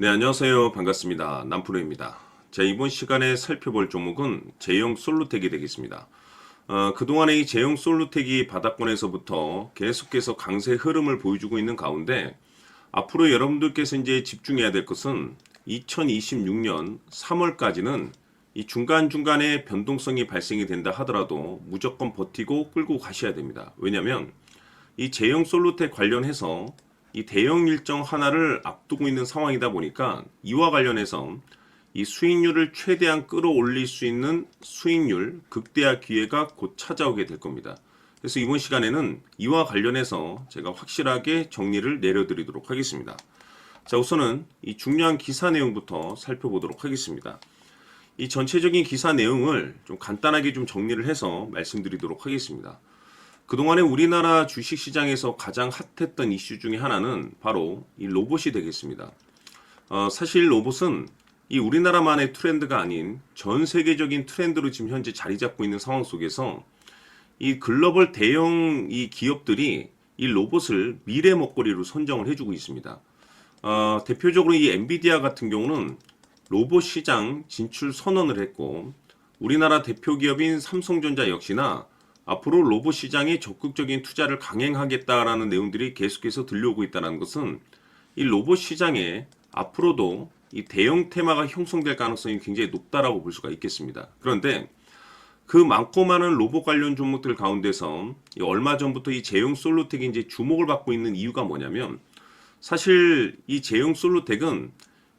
네, 안녕하세요. 반갑습니다. 남프로입니다. 자, 이번 시간에 살펴볼 종목은 제형 솔루텍이 되겠습니다. 그동안의 이 제형 솔루텍이 바닥권에서부터 계속해서 강세 흐름을 보여주고 있는 가운데 앞으로 여러분들께서 이제 집중해야 될 것은 2026년 3월까지는 이 중간중간에 변동성이 발생이 된다 하더라도 무조건 버티고 끌고 가셔야 됩니다. 왜냐하면 이 제형 솔루텍 관련해서 이 대형 일정 하나를 앞두고 있는 상황이다 보니까 이와 관련해서 이 수익률을 최대한 끌어올릴 수 있는 수익률 극대화 기회가 곧 찾아오게 될 겁니다. 그래서 이번 시간에는 이와 관련해서 제가 확실하게 정리를 내려드리도록 하겠습니다. 자, 우선은 이 중요한 기사 내용부터 살펴보도록 하겠습니다. 이 전체적인 기사 내용을 좀 간단하게 좀 정리를 해서 말씀드리도록 하겠습니다. 그동안에 우리나라 주식시장에서 가장 핫했던 이슈 중에 하나는 바로 이 로봇이 되겠습니다. 사실 로봇은 이 우리나라만의 트렌드가 아닌 전 세계적인 트렌드로 지금 현재 자리 잡고 있는 상황 속에서 이 글로벌 대형 이 기업들이 이 로봇을 미래 먹거리로 선정을 해주고 있습니다. 대표적으로 이 엔비디아 같은 경우는 로봇 시장 진출 선언을 했고, 우리나라 대표 기업인 삼성전자 역시나 앞으로 로봇 시장에 적극적인 투자를 강행하겠다라는 내용들이 계속해서 들려오고 있다는 것은 이 로봇 시장에 앞으로도 이 대형 테마가 형성될 가능성이 굉장히 높다라고 볼 수가 있겠습니다. 그런데 그 많고 많은 로봇 관련 종목들 가운데서 얼마 전부터 이 제형 솔루텍이 이제 주목을 받고 있는 이유가 뭐냐면, 사실 이 제형 솔루텍은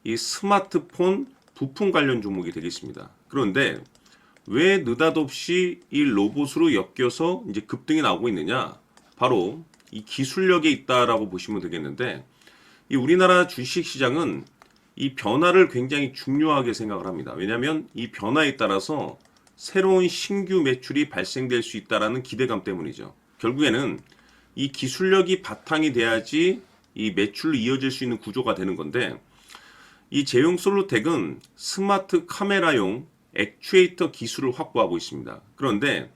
이 스마트폰 부품 관련 종목이 되겠습니다. 그런데 왜 느닷없이 이 로봇으로 엮여서 이제 급등이 나오고 있느냐? 바로 이 기술력에 있다라고 보시면 되겠는데, 이 우리나라 주식 시장은 이 변화를 굉장히 중요하게 생각을 합니다. 왜냐하면 이 변화에 따라서 새로운 신규 매출이 발생될 수 있다라는 기대감 때문이죠. 결국에는 이 기술력이 바탕이 돼야지 이 매출로 이어질 수 있는 구조가 되는 건데, 이 제형 솔루텍은 스마트 카메라용 액추에이터 기술을 확보하고 있습니다. 그런데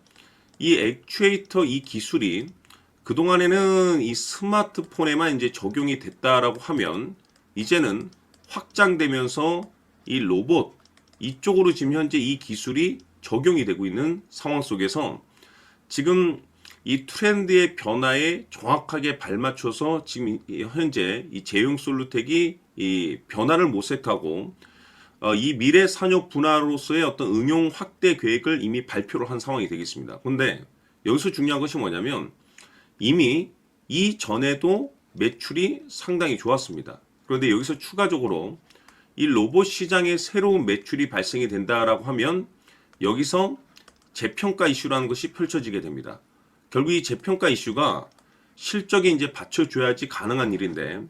이 액추에이터 이 기술이 그동안에는 이 스마트폰에만 이제 적용이 됐다라고 하면, 이제는 확장되면서 이 로봇 이쪽으로 지금 현재 이 기술이 적용이 되고 있는 상황 속에서 지금 이 트렌드의 변화에 정확하게 발맞춰서 지금 현재 이 제형 솔루텍이 이 변화를 모색하고 이 미래 산업 분야로서의 어떤 응용 확대 계획을 이미 발표를 한 상황이 되겠습니다. 그런데 여기서 중요한 것이 뭐냐면, 이미 이전에도 매출이 상당히 좋았습니다. 그런데 여기서 추가적으로 이 로봇 시장에 새로운 매출이 발생이 된다라고 하면 여기서 재평가 이슈라는 것이 펼쳐지게 됩니다. 결국 이 재평가 이슈가 실적에 이제 받쳐줘야지 가능한 일인데,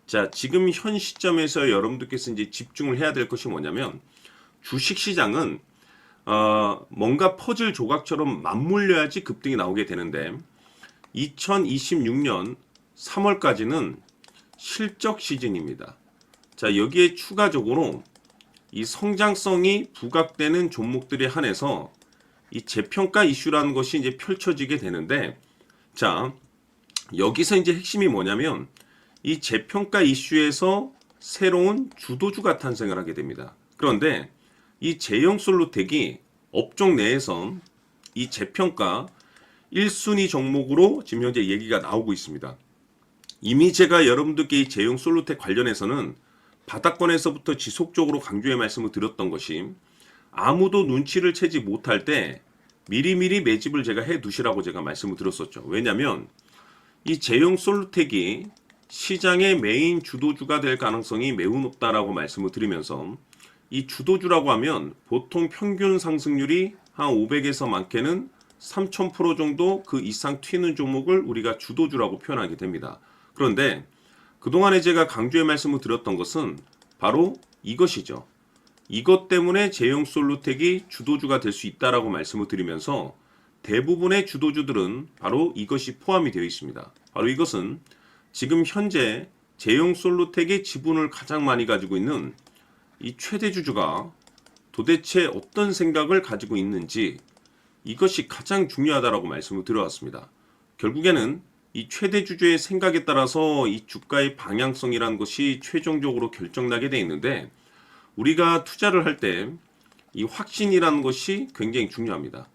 자, 지금 현 시점에서 여러분들께서 이제 집중을 해야 될 것이 뭐냐면, 주식 시장은 뭔가 퍼즐 조각처럼 맞물려야지 급등이 나오게 되는데, 2026년 3월까지는 실적 시즌입니다. 자, 여기에 추가적으로 이 성장성이 부각되는 종목들에 한해서 이 재평가 이슈라는 것이 이제 펼쳐지게 되는데, 자, 여기서 이제 핵심이 뭐냐면, 이 재평가 이슈에서 새로운 주도주가 탄생을 하게 됩니다. 그런데 이 제형 솔루텍이 업종 내에서 이 재평가 1순위 종목으로 지금 현재 얘기가 나오고 있습니다. 이미 제가 여러분들께 이 제형 솔루텍 관련해서는 바닥권에서부터 지속적으로 강조의 말씀을 드렸던 것이, 아무도 눈치를 채지 못할 때 미리미리 매집을 제가 해 두시라고 제가 말씀을 드렸었죠. 왜냐하면 이 제형 솔루텍이 시장의 메인 주도주가 될 가능성이 매우 높다라고 말씀을 드리면서, 이 주도주라고 하면 보통 평균 상승률이 한 500에서 많게는 3000% 정도 그 이상 튀는 종목을 우리가 주도주라고 표현하게 됩니다. 그런데 그동안에 제가 강조의 말씀을 드렸던 것은 바로 이것이죠. 이것 때문에 제형 솔루텍이 주도주가 될 수 있다라고 말씀을 드리면서, 대부분의 주도주들은 바로 이것이 포함이 되어 있습니다. 바로 이것은 지금 현재 제형 솔루텍의 지분을 가장 많이 가지고 있는 이 최대 주주가 도대체 어떤 생각을 가지고 있는지, 이것이 가장 중요하다라고 말씀을 드려왔습니다. 결국에는 이 최대 주주의 생각에 따라서 이 주가의 방향성이라는 것이 최종적으로 결정나게 돼 있는데, 우리가 투자를 할 때 이 확신이라는 것이 굉장히 중요합니다.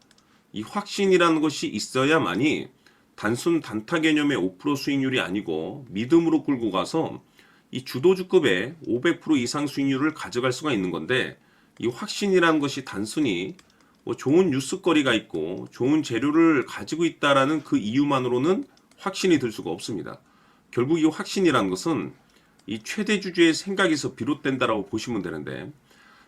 이 확신이라는 것이 있어야만이 단순 단타 개념의 5% 수익률이 아니고 믿음으로 끌고 가서 이 주도주급의 500% 이상 수익률을 가져갈 수가 있는 건데, 이 확신이라는 것이 단순히 뭐 좋은 뉴스거리가 있고 좋은 재료를 가지고 있다라는 그 이유만으로는 확신이 들 수가 없습니다. 결국 이 확신이라는 것은 이 최대 주주의 생각에서 비롯된다라고 보시면 되는데,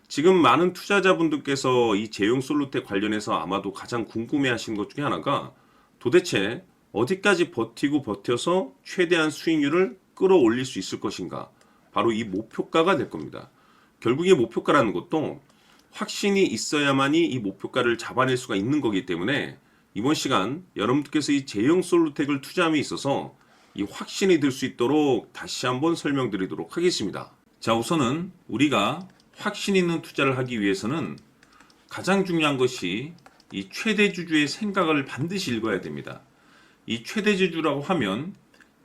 지금 많은 투자자분들께서 이 제형 솔루텍 관련해서 아마도 가장 궁금해하시는 것 중에 하나가, 도대체 어디까지 버티고 버텨서 최대한 수익률을 끌어올릴 수 있을 것인가? 바로 이 목표가가 될 겁니다. 결국 이 목표가라는 것도 확신이 있어야만이 이 목표가를 잡아낼 수가 있는 거기 때문에, 이번 시간 여러분들께서 이 제형 솔루텍을 투자함에 있어서 이 확신이 들 수 있도록 다시 한번 설명드리도록 하겠습니다. 자, 우선은 우리가 확신 있는 투자를 하기 위해서는 가장 중요한 것이 이 최대 주주의 생각을 반드시 읽어야 됩니다. 이 최대 주주라고 하면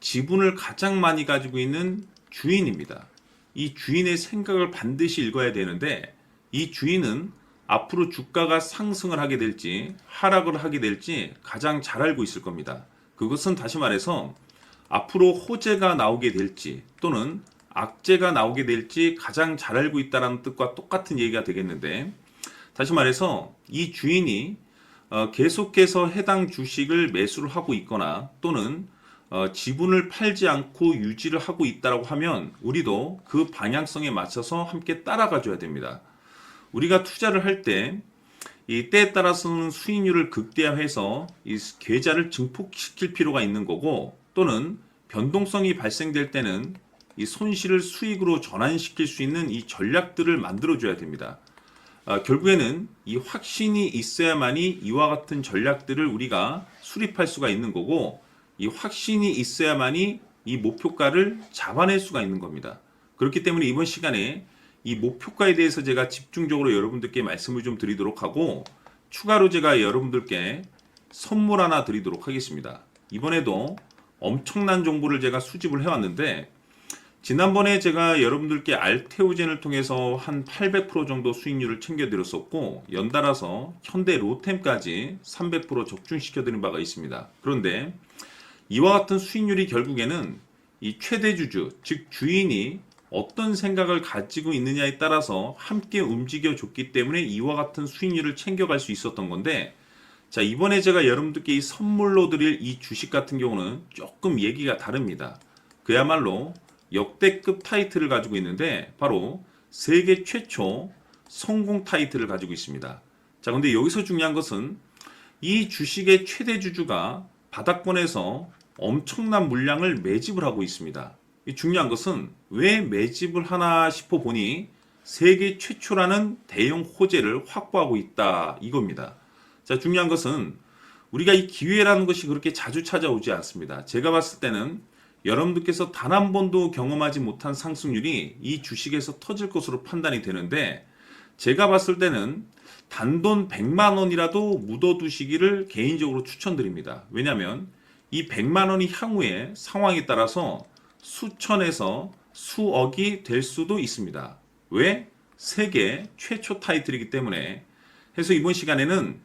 지분을 가장 많이 가지고 있는 주인입니다. 이 주인의 생각을 반드시 읽어야 되는데, 이 주인은 앞으로 주가가 상승을 하게 될지 하락을 하게 될지 가장 잘 알고 있을 겁니다. 그것은 다시 말해서 앞으로 호재가 나오게 될지 또는 악재가 나오게 될지 가장 잘 알고 있다는 뜻과 똑같은 얘기가 되겠는데, 다시 말해서 이 주인이 계속해서 해당 주식을 매수를 하고 있거나 또는 지분을 팔지 않고 유지를 하고 있다고 하면 우리도 그 방향성에 맞춰서 함께 따라가 줘야 됩니다. 우리가 투자를 할 때 이 때에 따라서는 수익률을 극대화해서 이 계좌를 증폭시킬 필요가 있는 거고, 또는 변동성이 발생될 때는 이 손실을 수익으로 전환시킬 수 있는 이 전략들을 만들어 줘야 됩니다. 결국에는 이 확신이 있어야만이 이와 같은 전략들을 우리가 수립할 수가 있는 거고, 이 확신이 있어야만이 이 목표가를 잡아낼 수가 있는 겁니다. 그렇기 때문에 이번 시간에 이 목표가에 대해서 제가 집중적으로 여러분들께 말씀을 좀 드리도록 하고, 추가로 제가 여러분들께 선물 하나 드리도록 하겠습니다. 이번에도 엄청난 정보를 제가 수집을 해왔는데, 지난번에 제가 여러분들께 알테오젠을 통해서 한 800% 정도 수익률을 챙겨드렸었고, 연달아서 현대 로템까지 300% 적중시켜드린 바가 있습니다. 그런데 이와 같은 수익률이 결국에는 이 최대 주주, 즉 주인이 어떤 생각을 가지고 있느냐에 따라서 함께 움직여줬기 때문에 이와 같은 수익률을 챙겨갈 수 있었던 건데, 자, 이번에 제가 여러분들께 이 선물로 드릴 이 주식 같은 경우는 조금 얘기가 다릅니다. 그야말로 역대급 타이틀을 가지고 있는데, 바로 세계 최초 성공 타이틀을 가지고 있습니다. 자, 근데 여기서 중요한 것은 이 주식의 최대 주주가 바닥권에서 엄청난 물량을 매집을 하고 있습니다. 이 중요한 것은 왜 매집을 하나 싶어 보니 세계 최초라는 대형 호재를 확보하고 있다, 이겁니다. 자, 중요한 것은 우리가 이 기회라는 것이 그렇게 자주 찾아오지 않습니다. 제가 봤을 때는 여러분들께서 단 한 번도 경험하지 못한 상승률이 이 주식에서 터질 것으로 판단이 되는데, 제가 봤을 때는 단돈 100만 원이라도 묻어두시기를 개인적으로 추천드립니다. 왜냐하면 이 100만 원이 향후에 상황에 따라서 수천에서 수억이 될 수도 있습니다. 왜? 세계 최초 타이틀이기 때문에. 해서 이번 시간에는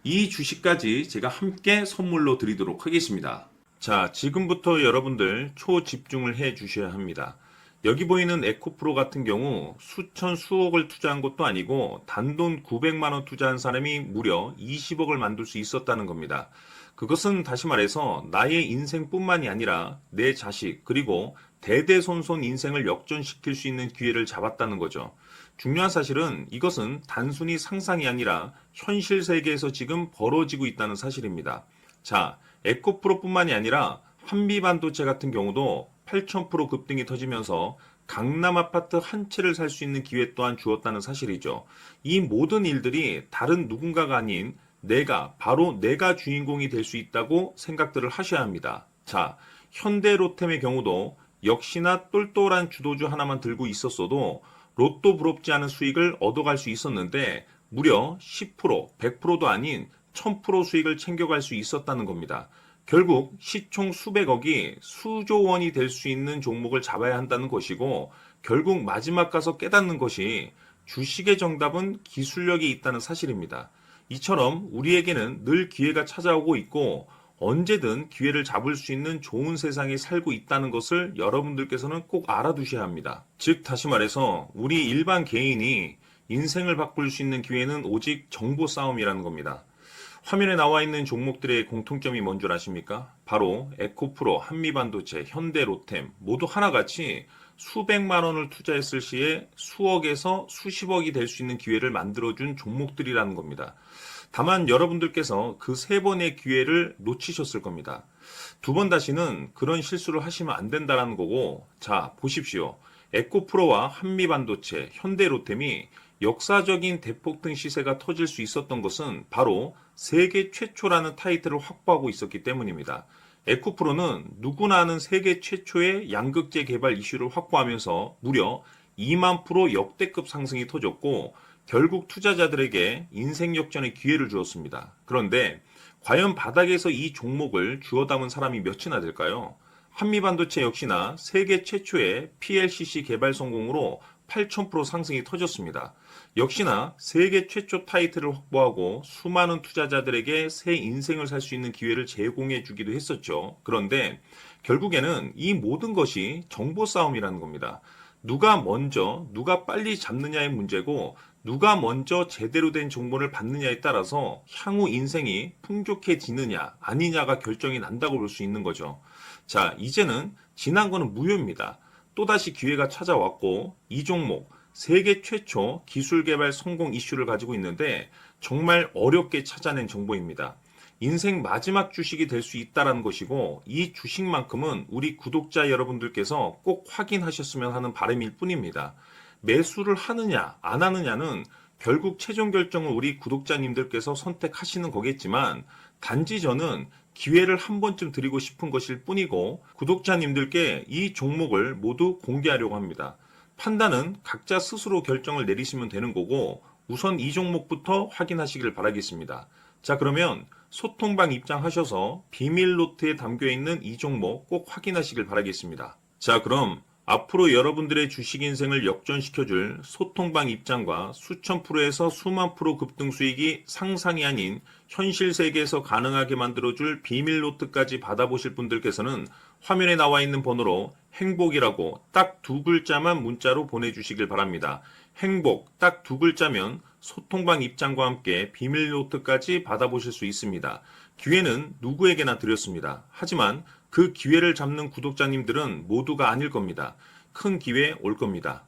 이 주식까지 제가 함께 선물로 드리도록 하겠습니다. 자, 지금부터 여러분들 초집중을 해 주셔야 합니다. 여기 보이는 에코프로 같은 경우 수천 수억을 투자한 것도 아니고 단돈 900만 원 투자한 사람이 무려 20억을 만들 수 있었다는 겁니다. 그것은 다시 말해서 나의 인생뿐만이 아니라 내 자식 그리고 대대손손 인생을 역전시킬 수 있는 기회를 잡았다는 거죠. 중요한 사실은 이것은 단순히 상상이 아니라 현실 세계에서 지금 벌어지고 있다는 사실입니다. 자, 에코프로뿐만이 아니라 한미반도체 같은 경우도 8000% 급등이 터지면서 강남 아파트 한 채를 살 수 있는 기회 또한 주었다는 사실이죠. 이 모든 일들이 다른 누군가가 아닌 바로 내가 주인공이 될 수 있다고 생각들을 하셔야 합니다. 자, 현대로템의 경우도 역시나 똘똘한 주도주 하나만 들고 있었어도 로또 부럽지 않은 수익을 얻어갈 수 있었는데, 무려 10%, 100%도 아닌 1000% 수익을 챙겨갈 수 있었다는 겁니다. 결국 시총 수백억이 수조 원이 될 수 있는 종목을 잡아야 한다는 것이고, 결국 마지막 가서 깨닫는 것이 주식의 정답은 기술력이 있다는 사실입니다. 이처럼 우리에게는 늘 기회가 찾아오고 있고 언제든 기회를 잡을 수 있는 좋은 세상에 살고 있다는 것을 여러분들께서는 꼭 알아두셔야 합니다. 즉 다시 말해서 우리 일반 개인이 인생을 바꿀 수 있는 기회는 오직 정보 싸움이라는 겁니다. 화면에 나와 있는 종목들의 공통점이 뭔 줄 아십니까? 바로 에코프로, 한미반도체, 현대로템 모두 하나같이 수백만 원을 투자했을 시에 수억에서 수십억이 될 수 있는 기회를 만들어준 종목들이라는 겁니다. 다만 여러분들께서 그 세 번의 기회를 놓치셨을 겁니다. 두 번 다시는 그런 실수를 하시면 안 된다는 거고, 자, 보십시오. 에코프로와 한미반도체, 현대로템이 역사적인 대폭등 시세가 터질 수 있었던 것은 바로 세계 최초라는 타이틀을 확보하고 있었기 때문입니다. 에코프로는 누구나 아는 세계 최초의 양극재 개발 이슈를 확보하면서 무려 2만 프로 역대급 상승이 터졌고 결국 투자자들에게 인생 역전의 기회를 주었습니다. 그런데 과연 바닥에서 이 종목을 주워 담은 사람이 몇이나 될까요? 한미반도체 역시나 세계 최초의 PLCC 개발 성공으로 8,000% 상승이 터졌습니다. 역시나 세계 최초 타이틀을 확보하고 수많은 투자자들에게 새 인생을 살 수 있는 기회를 제공해 주기도 했었죠. 그런데 결국에는 이 모든 것이 정보 싸움이라는 겁니다. 누가 먼저, 누가 빨리 잡느냐의 문제고 누가 먼저 제대로 된 정보를 받느냐에 따라서 향후 인생이 풍족해지느냐 아니냐가 결정이 난다고 볼 수 있는 거죠. 자, 이제는 지난 거는 무효입니다. 또다시 기회가 찾아왔고 이 종목 세계 최초 기술 개발 성공 이슈를 가지고 있는데 정말 어렵게 찾아낸 정보입니다. 인생 마지막 주식이 될 수 있다는 것이고 이 주식만큼은 우리 구독자 여러분들께서 꼭 확인하셨으면 하는 바람일 뿐입니다. 매수를 하느냐 안 하느냐는 결국 최종 결정을 우리 구독자님들께서 선택하시는 거겠지만 단지 저는 기회를 한 번쯤 드리고 싶은 것일 뿐이고 구독자님들께 이 종목을 모두 공개하려고 합니다. 판단은 각자 스스로 결정을 내리시면 되는 거고 우선 이 종목부터 확인하시길 바라겠습니다. 자, 그러면 소통방 입장하셔서 비밀 노트에 담겨있는 이 종목 꼭 확인하시길 바라겠습니다. 자, 그럼 앞으로 여러분들의 주식 인생을 역전시켜줄 소통방 입장과 수천 프로에서 수만 프로 급등 수익이 상상이 아닌 현실 세계에서 가능하게 만들어줄 비밀 노트까지 받아보실 분들께서는 화면에 나와 있는 번호로 행복이라고 딱 두 글자만 문자로 보내주시길 바랍니다. 행복 딱 두 글자면 소통방 입장과 함께 비밀 노트까지 받아보실 수 있습니다. 기회는 누구에게나 드렸습니다. 하지만 그 기회를 잡는 구독자님들은 모두가 아닐 겁니다. 큰 기회 올 겁니다.